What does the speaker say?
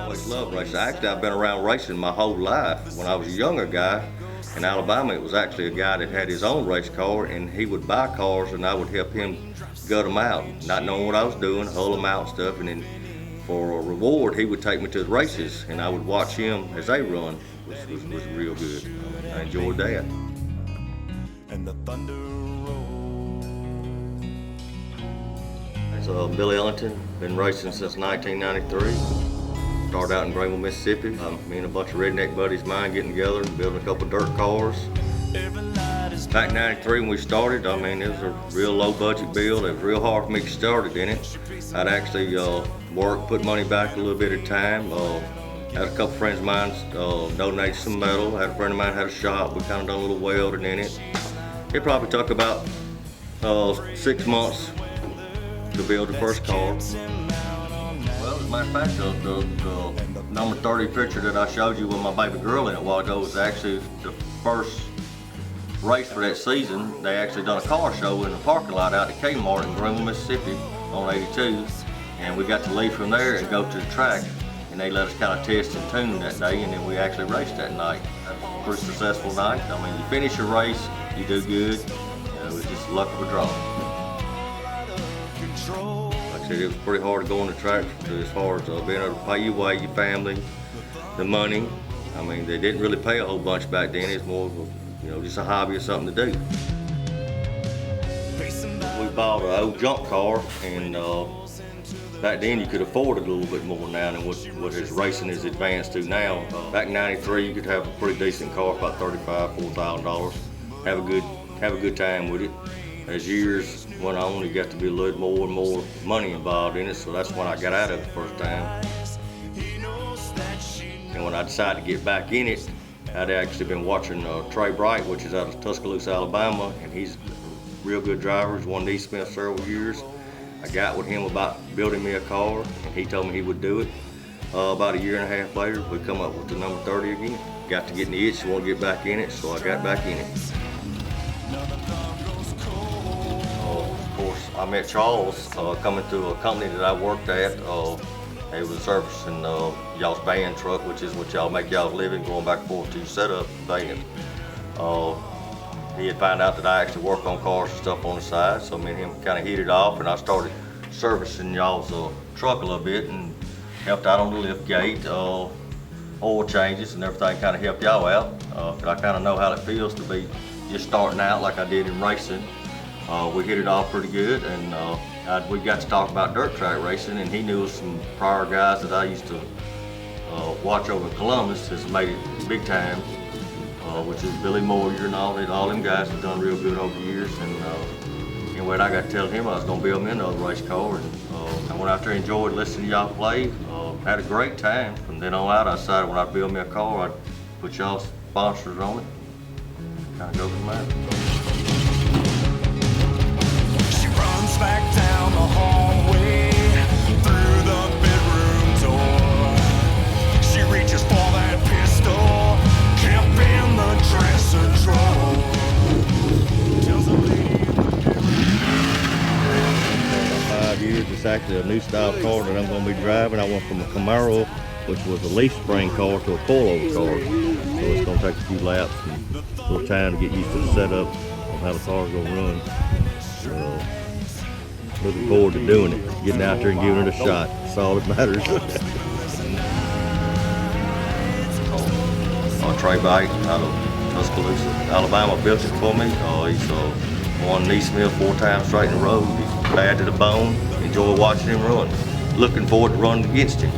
always loved racing. Actually, I've been around racing my whole life. When I was a younger guy in Alabama, it was actually a guy that had his own race car, and he would buy cars, and I would help him gut them out, not knowing what I was doing, hull them out and stuff, and then for a reward, he would take me to the races, and I would watch him as they run, which was real good. I enjoyed that. And the thunder rolls. So Billy Ellington, been racing since 1993. Started out in Greenville, Mississippi. Me and a bunch of redneck buddies of mine getting together and building a couple dirt cars. Back in 93 when we started, I mean, it was a real low budget build. It was real hard for me to get started in it. I'd actually work, put money back a little bit at a time. Had a couple friends of mine donate some metal. Had a friend of mine had a shop. We kind of done a little welding in it. It probably took about 6 months to build the first car. Well, as a matter of fact, the number 30 picture that I showed you with my baby girl in it a while ago was actually the first race for that season. They actually done a car show in the parking lot out at Kmart in Greenville, Mississippi on 82. And we got to leave from there and go to the track. And they let us kind of test and tune that day, and then we actually raced that night. That was a pretty successful night. I mean, you finish a race, you do good. It was just luck of a draw. Like I said, it was pretty hard to go on the track as far as being able to pay your way, your family, the money. I mean, they didn't really pay a whole bunch back then. It's more of a, just a hobby or something to do. We bought an old junk car, and back then you could afford it a little bit more now than what his racing is advanced to now. Back in 93 you could have a pretty decent car for about $35,000, $40,000. Have a good time with it. As years went on, you got to be a little more and more money involved in it, so that's when I got out of it the first time. And when I decided to get back in it, I'd actually been watching Trademark, which is out of Tuscaloosa, Alabama, and he's a real good driver. He's won East Smith several years. I got with him about building me a car, and he told me he would do it. About a year and a half later, we come up with the number 30 again. Got to getting the itch, want to get back in it, so I got back in it. Of course, I met Charles coming through a company that I worked at. They was servicing y'all's van truck, which is what y'all make y'all's living, going back and forth to set up van. He had found out that I actually work on cars and stuff on the side, so me and him kind of hit it off, and I started servicing y'all's truck a little bit and helped out on the lift gate, oil changes and everything, kind of helped y'all out. I kind of know how it feels to be just starting out like I did in racing. We hit it off pretty good, and we got to talk about dirt track racing, and he knew some prior guys that I used to watch over in Columbus has made it big time. Which is Billy Moyer and all them guys have done real good over the years. And anyway, I got to tell him I was going to build me another race car, and I went out there and enjoyed listening to y'all play. Had a great time. From then on out, I decided when I build me a car, I'd put y'all sponsors on it. Kind of go from there. She runs back down the hallway through the bedroom door. She reaches for that pistol, kept in the dresser drawer. Tells a lady About 5 years, it's actually a new style car that I'm going to be driving. I went from a Camaro, which was a leaf spring car, to a coilover car. So it's going to take a few laps and a little time to get used to the setup of how the car's going to run. So, looking forward to doing it, getting out there and giving it a shot. That's all that matters. Trademark out of Tuscaloosa, Alabama, built it for me. He's won East Smith 4 times straight in a row. He's bad to the bone. Enjoy watching him run. Looking forward to running against him.